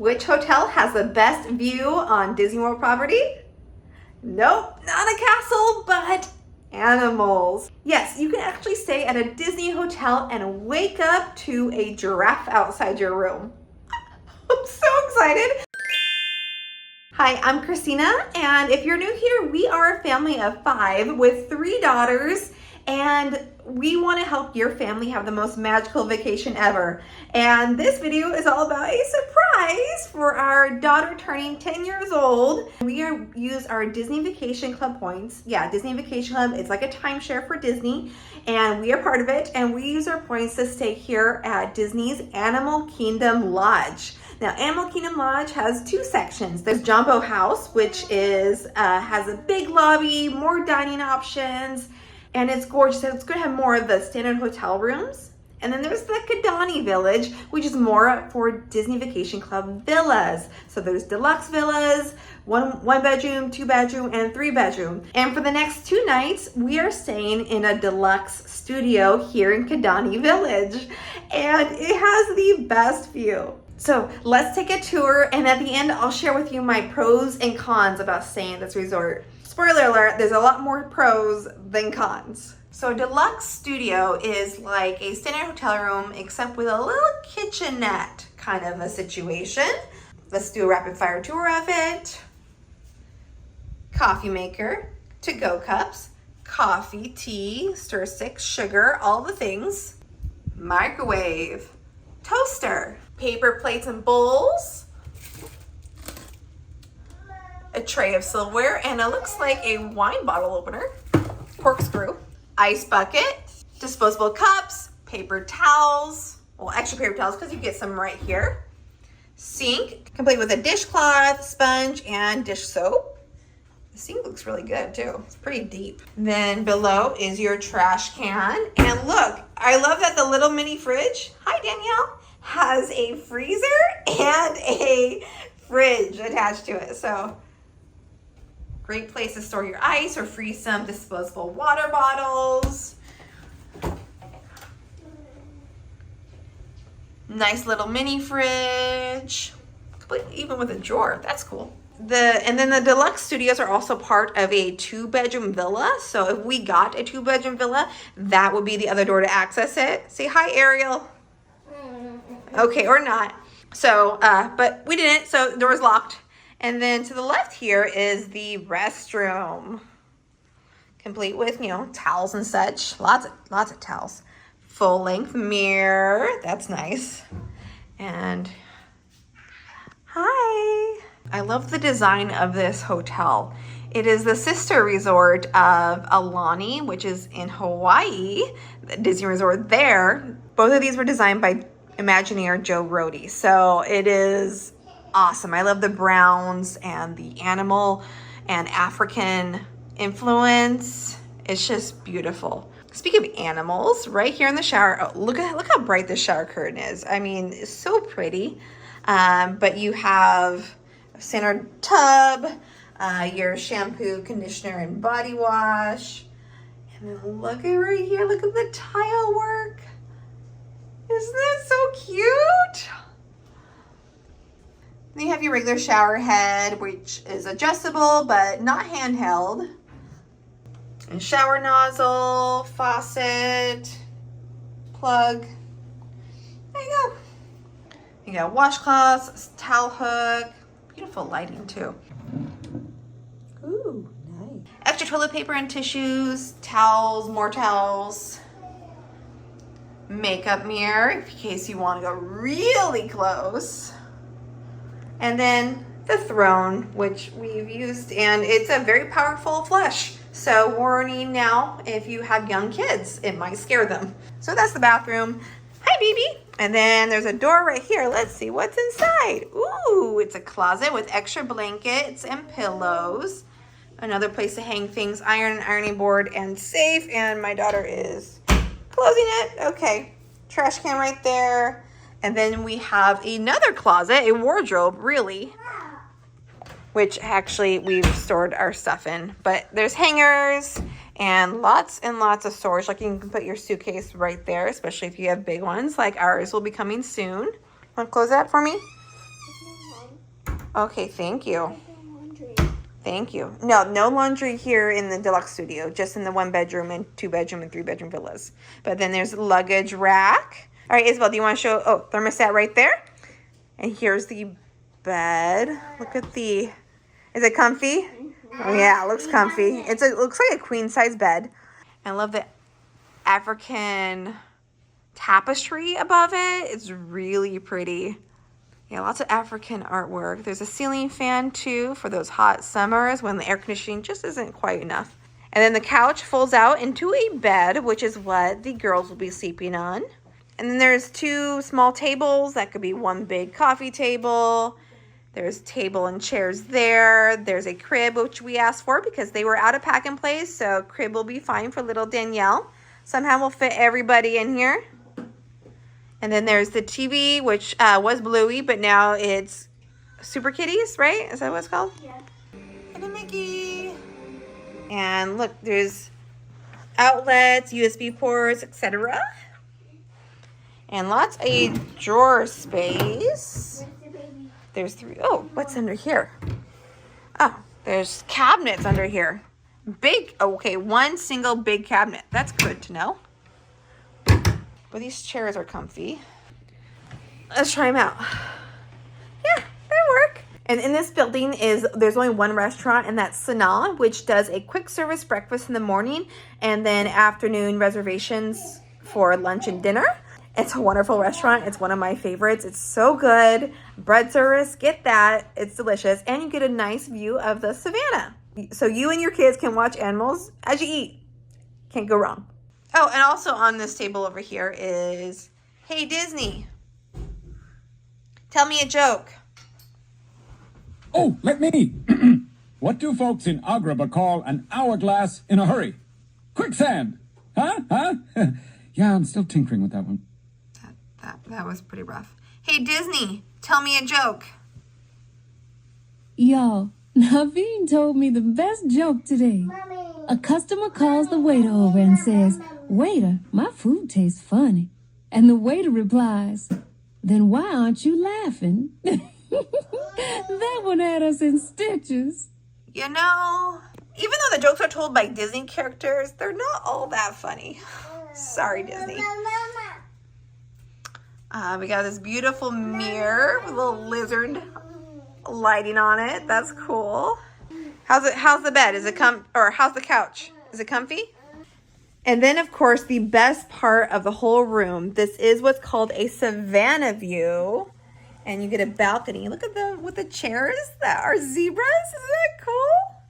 Which hotel has the best view on Disney World property? Nope, not a castle, but animals. Yes, you can actually stay at a Disney hotel and wake up to a giraffe outside your room. I'm so excited. Hi, I'm Christina, and if you're new here, we are a family of 5 with 3 daughters, and we want to help your family have the most magical vacation ever. And this video is all about a surprise for our daughter turning 10 years old. We use our Disney Vacation Club points. Yeah, Disney Vacation Club, it's like a timeshare for Disney, and we are part of it, and we use our points to stay here at Disney's Animal Kingdom Lodge. Now, Animal Kingdom Lodge has 2 sections. There's Jumbo House, which is has a big lobby, more dining options, and it's gorgeous. It's going to have more of the standard hotel rooms. And then there's the Kidani Village, which is more for Disney Vacation Club villas. So there's deluxe villas, one bedroom, 2 bedroom, and 3 bedroom. And for the next 2 nights, we are staying in a deluxe studio here in Kidani Village. And it has the best view. So let's take a tour, and at the end, I'll share with you my pros and cons about staying at this resort. Spoiler alert, there's a lot more pros than cons. So Deluxe Studio is like a standard hotel room, except with a little kitchenette kind of a situation. Let's do a rapid fire tour of it. Coffee maker, to-go cups, coffee, tea, stir stick, sugar, all the things. Microwave, toaster, paper plates and bowls, a tray of silverware, and it looks like a wine bottle opener, corkscrew, ice bucket, disposable cups, paper towels, well, extra paper towels because you get some right here, sink, complete with a dishcloth, sponge, and dish soap. The sink looks really good too. It's pretty deep. Then below is your trash can, and look, I love that the little mini fridge, hi Danielle, has a freezer and a fridge attached to it. So great place to store your ice or freeze some disposable water bottles. Nice little mini fridge, even with a drawer. That's cool. And then the deluxe studios are also part of a 2-bedroom villa. So if we got a 2-bedroom villa, that would be the other door to access it. Say hi, Ariel. Okay, or not. So, but we didn't, so the door's locked. And then to the left here is the restroom, complete with, towels and such. Lots of towels. Full-length mirror, that's nice. And hi. I love the design of this hotel. It is the sister resort of Aulani, which is in Hawaii, the Disney resort there. Both of these were designed by Imagineer Joe Rohde. So it is awesome. I love the browns and the animal and African influence. It's just beautiful. Speaking of animals, right here in the shower, oh, look how bright this shower curtain is. I mean, it's so pretty. But you have a center tub, your shampoo, conditioner, and body wash. And then look at right here, look at the tile work. Isn't that so cute? Then you have your regular shower head, which is adjustable but not handheld. And shower nozzle, faucet, plug. There you go. You got washcloths, towel hook, beautiful lighting too. Ooh, nice. Extra toilet paper and tissues, towels, more towels. Makeup mirror in case you want to go really close. And then the throne, which we've used, and it's a very powerful flush. So warning now, if you have young kids, it might scare them. So that's the bathroom. Hi, baby. And then there's a door right here. Let's see what's inside. Ooh, it's a closet with extra blankets and pillows. Another place to hang things, ironing board, and safe. And my daughter is closing it. Okay, trash can right there. And then we have another closet, a wardrobe, really, which actually we've stored our stuff in. But there's hangers and lots of storage. Like you can put your suitcase right there, especially if you have big ones like ours will be coming soon. Want to close that for me? Okay, thank you. Thank you. No, no laundry here in the deluxe studio, just in the 1-bedroom and 2-bedroom and 3-bedroom villas. But then there's a luggage rack. All right, Isabel, do you want to show? Oh, thermostat right there. And here's the bed. Look at the, is it comfy? Oh yeah, it looks comfy. It looks like a queen size bed. I love the African tapestry above it. It's really pretty. Yeah, lots of African artwork. There's a ceiling fan too for those hot summers when the air conditioning just isn't quite enough. And then the couch folds out into a bed, which is what the girls will be sleeping on. And then there's 2 small tables. That could be one big coffee table. There's table and chairs there. There's a crib, which we asked for because they were out of pack and play. So crib will be fine for little Danielle. Somehow we'll fit everybody in here. And then there's the TV, which was Bluey, but now it's Super Kitties, right? Is that what it's called? Yeah. And a Mickey. And look, there's outlets, USB ports, etc. And lots of drawer space. There's 3. Oh, what's under here? Oh, there's cabinets under here. Big, okay, 1 single big cabinet. That's good to know. But these chairs are comfy. Let's try them out. Yeah, they work. And in this building there's only 1 restaurant, and that's Sanaa, which does a quick service breakfast in the morning and then afternoon reservations for lunch and dinner. It's a wonderful restaurant. It's one of my favorites. It's so good. Bread service, get that. It's delicious. And you get a nice view of the savannah. So you and your kids can watch animals as you eat. Can't go wrong. Oh, and also on this table over here is, hey Disney, tell me a joke. Oh, let me. What do folks in Agrabah call an hourglass in a hurry? Quicksand. Huh? Yeah, I'm still tinkering with that one. That was pretty rough. Hey Disney, tell me a joke. Y'all, Naveen told me the best joke today. A customer calls the waiter over and says, "Waiter, my food tastes funny." And the waiter replies, "Then why aren't you laughing?" That one had us in stitches. You know, even though the jokes are told by Disney characters, they're not all that funny. Sorry, Disney. We got this beautiful mirror with a little lizard lighting on it. That's cool. How's the bed? How's the couch? Is it comfy? And then, of course, the best part of the whole room. This is what's called a Savanna View. And you get a balcony. Look at with the chairs that are zebras. Isn't that cool?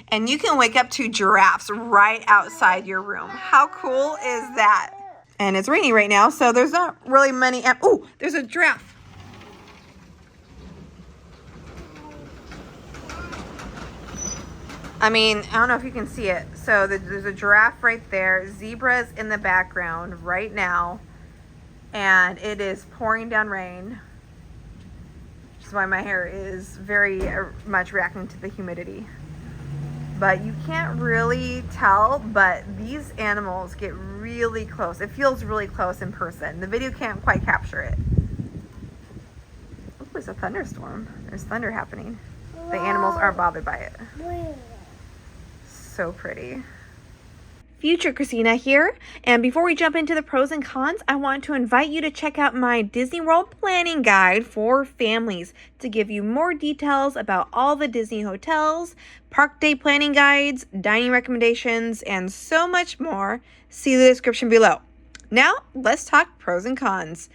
And you can wake up to giraffes right outside your room. How cool is that? And it's raining right now, so there's not really many. Oh, there's a giraffe. I mean, I don't know if you can see it. So there's a giraffe right there. Zebras in the background right now. And it is pouring down rain. Which is why my hair is very much reacting to the humidity. But you can't really tell, but these animals get really close. It feels really close in person. The video can't quite capture it. Oh, there's a thunderstorm. There's thunder happening. The animals aren't bothered by it. So pretty. Future Christina here, and before we jump into the pros and cons, I want to invite you to check out my Disney World planning guide for families to give you more details about all the Disney hotels, park day planning guides, dining recommendations, and so much more. See the description below. Now, let's talk pros and cons.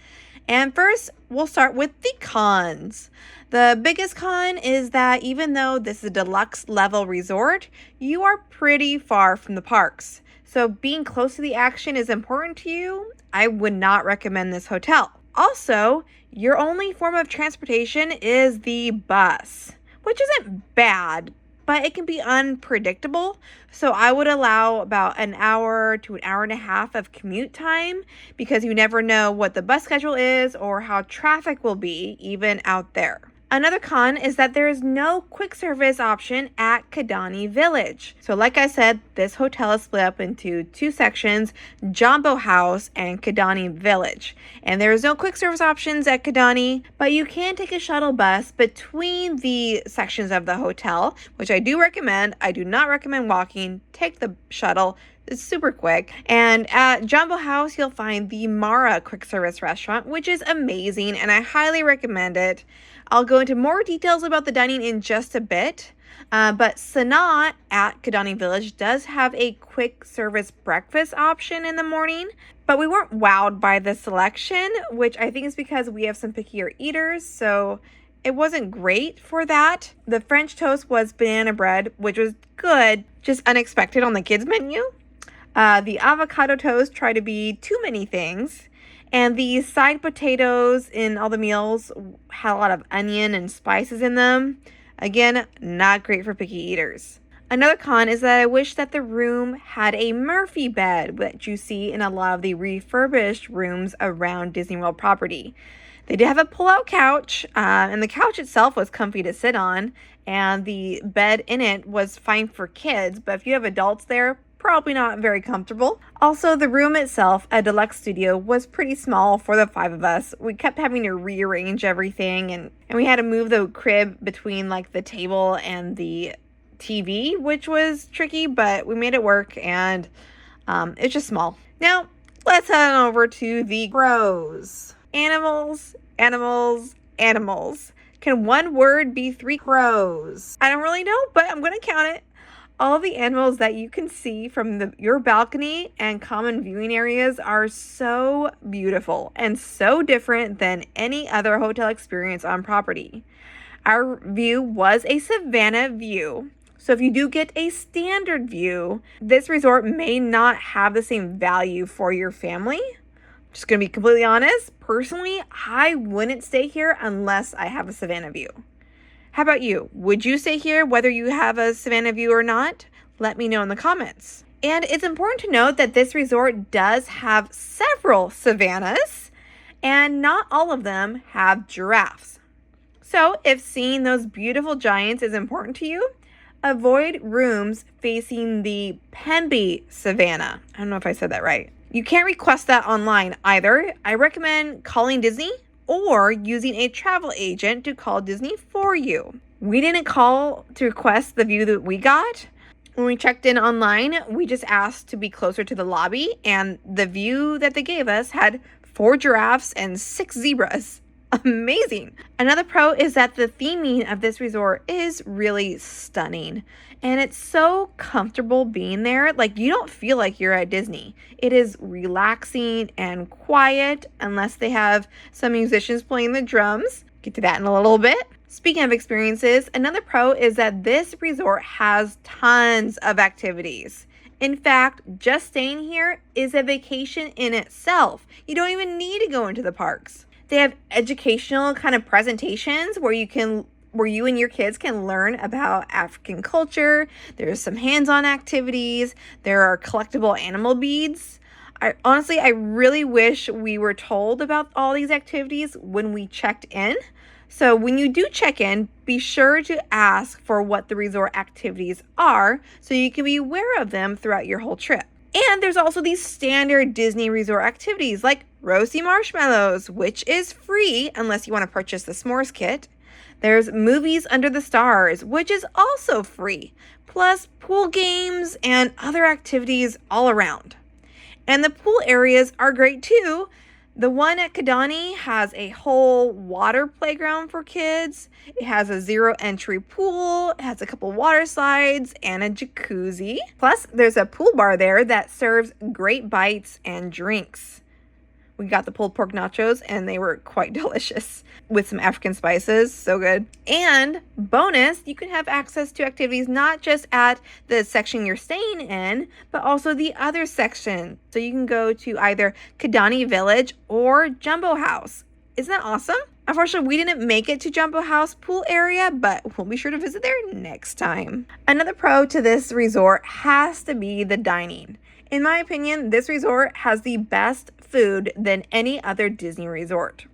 And first, we'll start with the cons. The biggest con is that even though this is a deluxe level resort, you are pretty far from the parks. So being close to the action is important to you. I would not recommend this hotel. Also, your only form of transportation is the bus, which isn't bad, but it can be unpredictable. So I would allow about an hour to an hour and a half of commute time because you never know what the bus schedule is or how traffic will be even out there. Another con is that there is no quick service option at Kidani Village. So like I said, this hotel is split up into two sections, Jumbo House and Kidani Village. And there is no quick service options at Kidani, but you can take a shuttle bus between the sections of the hotel, which I do recommend. I do not recommend walking. Take the shuttle. It's super quick. And at Jumbo House, you'll find the Mara quick service restaurant, which is amazing, and I highly recommend it. I'll go into more details about the dining in just a bit, but Sanaa at Kidani Village does have a quick service breakfast option in the morning, but we weren't wowed by the selection, which I think is because we have some pickier eaters, so it wasn't great for that. The French toast was banana bread, which was good, just unexpected on the kids menu. The avocado toast tried to be too many things. And the side potatoes in all the meals had a lot of onion and spices in them. Again, not great for picky eaters. Another con is that I wish that the room had a Murphy bed, which you see in a lot of the refurbished rooms around Disney World property. They did have a pull-out couch, and the couch itself was comfy to sit on, and the bed in it was fine for kids, but if you have adults there, probably not very comfortable. Also, the room itself at Deluxe Studio was pretty small for the 5 of us. We kept having to rearrange everything, and we had to move the crib between like the table and the TV, which was tricky, but we made it work, and it's just small. Now, let's head on over to the pros. Animals, animals, animals. Can one word be 3 pros? I don't really know, but I'm going to count it. All the animals that you can see from your balcony and common viewing areas are so beautiful and so different than any other hotel experience on property. Our view was a Savanna view. So if you do get a standard view, this resort may not have the same value for your family. Just going to be completely honest. Personally, I wouldn't stay here unless I have a Savanna view. How about you? Would you stay here whether you have a Savanna view or not? Let me know in the comments. And it's important to note that this resort does have several savannas, and not all of them have giraffes. So if seeing those beautiful giants is important to you, avoid rooms facing the Pemby Savanna. I don't know if I said that right. You can't request that online either. I recommend calling Disney or using a travel agent to call Disney for you. We didn't call to request the view that we got. When we checked in online, we just asked to be closer to the lobby, and the view that they gave us had 4 giraffes and 6 zebras. Amazing. Another pro is that the theming of this resort is really stunning, and it's so comfortable being there. Like, you don't feel like you're at Disney. It is relaxing and quiet unless they have some musicians playing the drums. Get to that in a little bit. Speaking of experiences, another pro is that this resort has tons of activities. In fact, just staying here is a vacation in itself. You don't even need to go into the parks. They have educational kind of presentations where you and your kids can learn about African culture. There's some hands-on activities. There are collectible animal beads. I really wish we were told about all these activities when we checked in. So when you do check in, be sure to ask for what the resort activities are so you can be aware of them throughout your whole trip. And there's also these standard Disney resort activities like roasting marshmallows, which is free unless you want to purchase the s'mores kit. There's movies under the stars, which is also free, plus pool games and other activities all around. And the pool areas are great too. The one at Kidani has a whole water playground for kids. It has a 0 entry pool. It has a couple water slides and a jacuzzi. Plus, there's a pool bar there that serves great bites and drinks. We got the pulled pork nachos, and they were quite delicious with some African spices. So good. And bonus, you can have access to activities not just at the section you're staying in, but also the other section. So you can go to either Kidani Village or Jumbo House. Isn't that awesome? Unfortunately, we didn't make it to Jumbo House pool area, but we'll be sure to visit there next time. Another pro to this resort has to be the dining. In my opinion, this resort has the best food than any other Disney resort.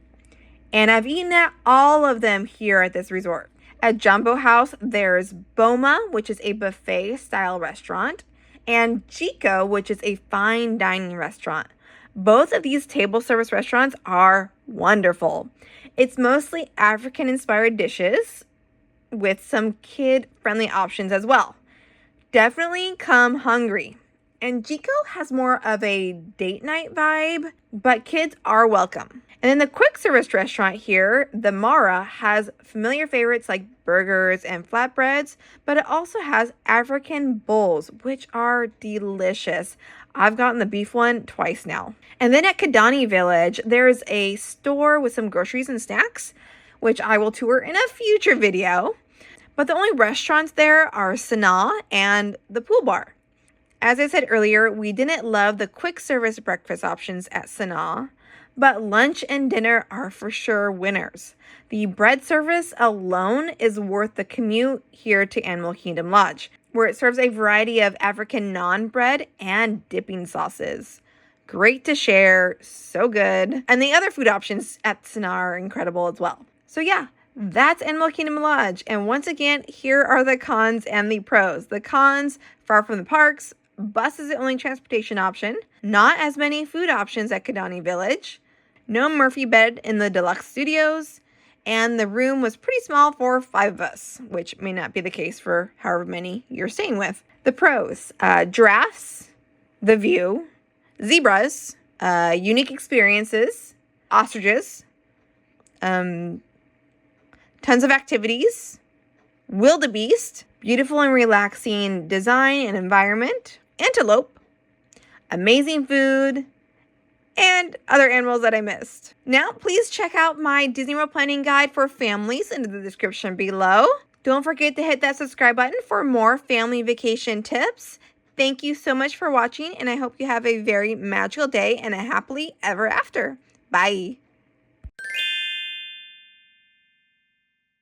And I've eaten at all of them here at this resort. At Jumbo House, there's Boma, which is a buffet-style restaurant, and Chico, which is a fine dining restaurant. Both of these table service restaurants are wonderful. It's mostly African-inspired dishes with some kid-friendly options as well. Definitely come hungry. And Chico has more of a date night vibe, but kids are welcome. And then the quick service restaurant here, the Mara, has familiar favorites like burgers and flatbreads, but it also has African bowls, which are delicious. I've gotten the beef one twice now. And then at Kidani Village, there's a store with some groceries and snacks, which I will tour in a future video. But the only restaurants there are Sanaa and the pool bar. As I said earlier, we didn't love the quick service breakfast options at Sanaa, but lunch and dinner are for sure winners. The bread service alone is worth the commute here to Animal Kingdom Lodge, where it serves a variety of African naan bread and dipping sauces. Great to share, so good. And the other food options at Sanaa are incredible as well. So yeah, that's Animal Kingdom Lodge. And once again, here are the cons and the pros. The cons: far from the parks, bus is the only transportation option, not as many food options at Kidani Village, no Murphy bed in the Deluxe Studios, and the room was pretty small for 5 of us, which may not be the case for however many you're staying with. The pros: giraffes, the view, zebras, unique experiences, ostriches, tons of activities, wildebeest, beautiful and relaxing design and environment, antelope, amazing food, and other animals that I missed. Now, please check out my Disney World planning guide for families in the description below. Don't forget to hit that subscribe button for more family vacation tips. Thank you so much for watching, and I hope you have a very magical day and a happily ever after. Bye.